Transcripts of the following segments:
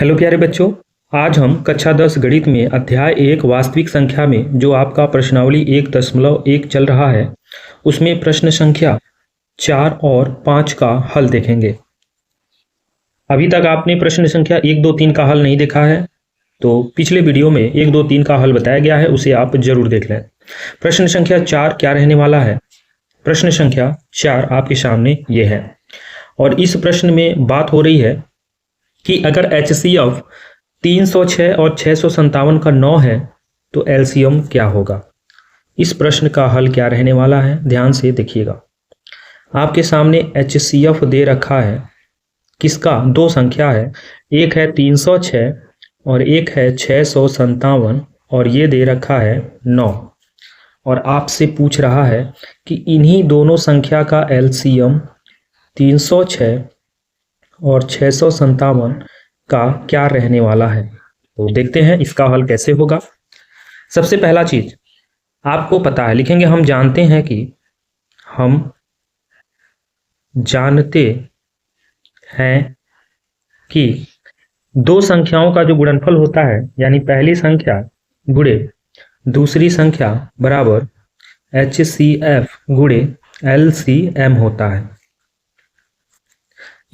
Hello प्यारे बच्चों, आज हम कक्षा 10 गणित में अध्याय 1 वास्तविक संख्या में जो आपका प्रश्नावली 1.1 चल रहा है उसमें प्रश्न संख्या 4 और 5 का हल देखेंगे। अभी तक आपने प्रश्न संख्या 1, 2, 3 का हल नहीं देखा है तो पिछले वीडियो में 1, 2, 3 का हल बताया गया है, उसे आप जरूर देख लें। प्रश्न संख्या 4 क्या रहने वाला है? प्रश्न संख्या 4 आपके सामने ये है और इस प्रश्न में बात हो रही है कि अगर HCF 306 और 657 का 9 है तो LCM क्या होगा। इस प्रश्न का हल क्या रहने वाला है, ध्यान से देखिएगा। आपके सामने HCF दे रखा है, किसका? दो संख्या है, एक है 306 और एक है 657 और ये दे रखा है 9 और आपसे पूछ रहा है कि इन्हीं दोनों संख्या का LCM 306 और 657 का क्या रहने वाला है। तो देखते हैं इसका हल कैसे होगा। सबसे पहला चीज आपको पता है, लिखेंगे हम जानते हैं कि दो संख्याओं का जो गुणनफल होता है यानी पहली संख्या गुणे दूसरी संख्या बराबर HCF गुणे LCM होता है।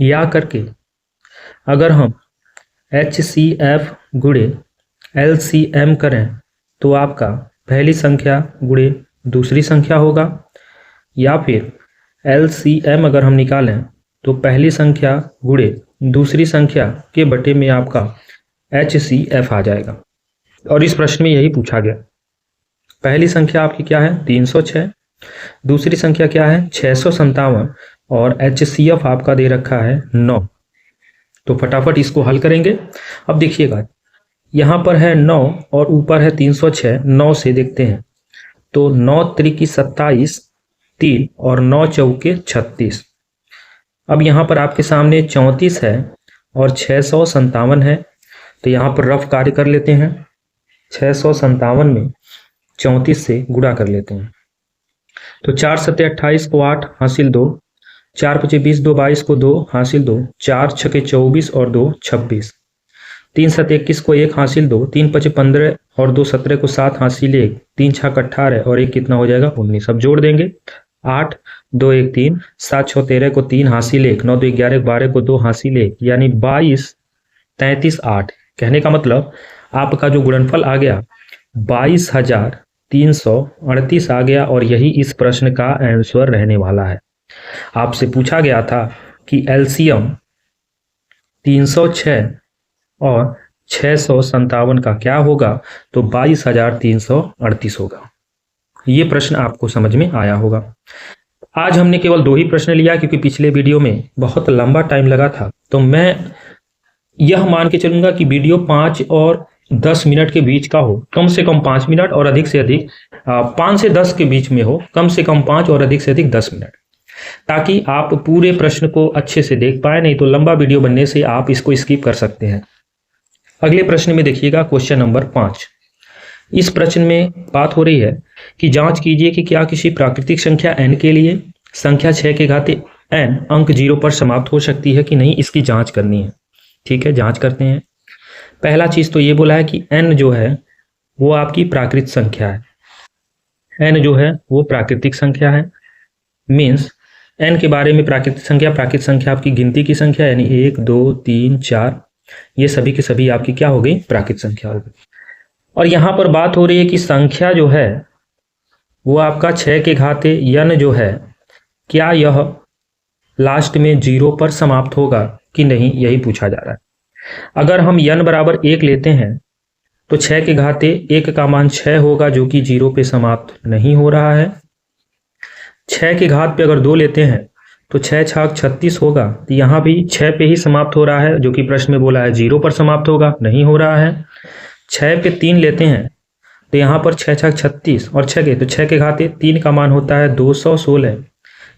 या करके अगर हम HCF गुणे LCM करें तो आपका पहली संख्या गुणे दूसरी संख्या होगा, या फिर LCM अगर हम निकालें तो पहली संख्या गुणे दूसरी संख्या के बटे में आपका HCF आ जाएगा। और इस प्रश्न में यही पूछा गया। पहली संख्या आपकी क्या है? 306, दूसरी संख्या क्या है? 657 और HCF आपका दे रखा है 9। तो फटाफट इसको हल करेंगे। अब देखिएगा, यहाँ पर है 9 और ऊपर है 306। 9 से देखते हैं तो 9 त्रिकी 27, 3 और 9 चौके 36। अब यहाँ पर आपके सामने 34 है और 657 है, तो यहाँ पर रफ कार्य कर लेते हैं। 657 में 34 से गुणा कर लेते हैं तो 4 सत्ते 28 को 8 हासिल 2, 4 पचे 20, 2 22 को 2 हासिल 2, 4 छके 24 और 2 26, 3 सत्ते 21 को 1 हासिल 2, 3 पचे 15 और 2 17 को 7 हासिल 1, 3 छक 18 और 1 कितना हो जाएगा? 19। अब जोड़ देंगे 8 2 1 3, 7 6 13 को 3 हासिल 1, 9 2 11 12 को 2 हासिल 1 यानी 22 33 8। कहने का मतलब आपका जो गुणनफल आ गया 22,338 आ गया और यही इस प्रश्न का आंसर रहने वाला है। आपसे पूछा गया था कि LCM 306 और 657 का क्या होगा, तो 22,338 होगा। ये प्रश्न आपको समझ में आया होगा। आज हमने केवल 2 ही प्रश्न लिया क्योंकि पिछले वीडियो में बहुत लंबा टाइम लगा था, तो मैं यह मान के चलूंगा कि वीडियो 5 और 10 मिनट के बीच का हो, कम से कम 5 मिनट और अधिक से अधिक 5 से 10 के बीच में हो, कम से कम 5 और अधिक से अधिक 10 मिनट, ताकि आप पूरे प्रश्न को अच्छे से देख पाए। नहीं तो लंबा वीडियो बनने से आप इसको स्किप कर सकते हैं। अगले प्रश्न में देखिएगा, क्वेश्चन नंबर 5। इस प्रश्न में बात हो रही है कि जांच कीजिए कि क्या किसी प्राकृतिक संख्या n के लिए संख्या 6 के घाते n अंक 0 पर समाप्त हो सकती है कि नहीं, इसकी जांच करनी है। ठीक है, जांच करते हैं। पहला चीज तो ये बोला है कि n जो है वो आपकी प्राकृतिक संख्या है। n जो है वो प्राकृतिक संख्या है, मीन्स n के बारे में प्राकृतिक संख्या आपकी गिनती की संख्या यानी 1 2 3 4, ये सभी के सभी आपकी क्या हो गई? प्राकृतिक संख्या हो गई। और यहाँ पर बात हो रही है कि संख्या जो है वो आपका 6 के घाते n जो है, क्या यह लास्ट में 0 पर समाप्त होगा कि नहीं, यही पूछा जा रहा है। अगर हम n बराबर 1 लेते हैं तो 6 के घाते 1 का मान 6 होगा जो कि 0 पे समाप्त नहीं हो रहा है। 6 के घात पे अगर 2 लेते हैं तो 6 छाक 36 होगा, तो यहाँ भी 6 पे ही समाप्त हो रहा है जो कि प्रश्न में बोला है 0 पर समाप्त होगा, नहीं हो रहा है। 6 पे 3 लेते हैं तो यहाँ पर 6 छाक 36 और 6 के घाते 3 का मान होता है 216,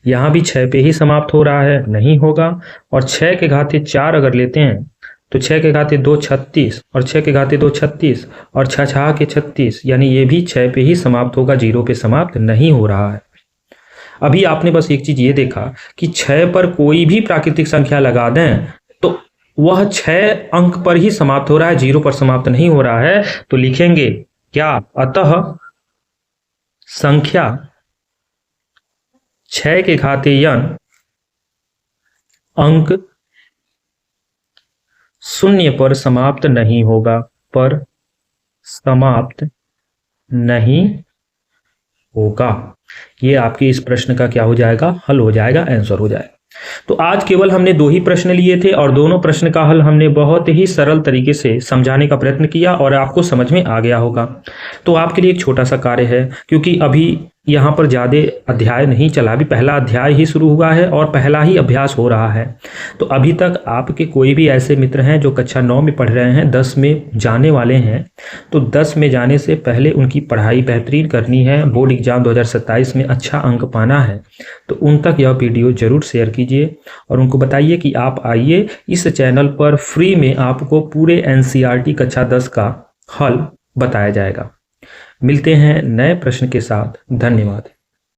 यहाँ भी 6 पे ही समाप्त हो रहा है, नहीं होगा। और 6 के घाते 4 अगर लेते हैं तो 6 के घाते 2 36 और 6 के घाते 2 36 और 6 छह के 36, यानी ये भी 6 पे ही समाप्त होगा, 0 पे समाप्त नहीं हो रहा है। अभी आपने बस एक चीज ये देखा कि 6 पर कोई भी प्राकृतिक संख्या लगा दें तो वह 6 अंक पर ही समाप्त हो रहा है, 0 पर समाप्त नहीं हो रहा है। तो लिखेंगे क्या? अतः संख्या 6 के घाते n अंक 0 पर समाप्त नहीं होगा, पर समाप्त नहीं होगा। ये आपके इस प्रश्न का क्या हो जाएगा? हल हो जाएगा, आंसर हो जाएगा। तो आज केवल हमने 2 ही प्रश्न लिए थे और दोनों प्रश्न का हल हमने बहुत ही सरल तरीके से समझाने का प्रयत्न किया और आपको समझ में आ गया होगा। तो आपके लिए एक छोटा सा कार्य है, क्योंकि अभी यहाँ पर ज़्यादा अध्याय नहीं चला, अभी पहला अध्याय ही शुरू हुआ है और पहला ही अभ्यास हो रहा है। तो अभी तक आपके कोई भी ऐसे मित्र हैं जो कक्षा 9 में पढ़ रहे हैं, 10 में जाने वाले हैं, तो 10 में जाने से पहले उनकी पढ़ाई बेहतरीन करनी है, बोर्ड एग्जाम 2027 में अच्छा अंक पाना है, तो उन तक यह वीडियो ज़रूर शेयर कीजिए और उनको बताइए कि आप आइए, इस चैनल पर फ्री में आपको पूरे NCERT कक्षा 10 का हल बताया जाएगा। मिलते हैं नए प्रश्न के साथ। धन्यवाद।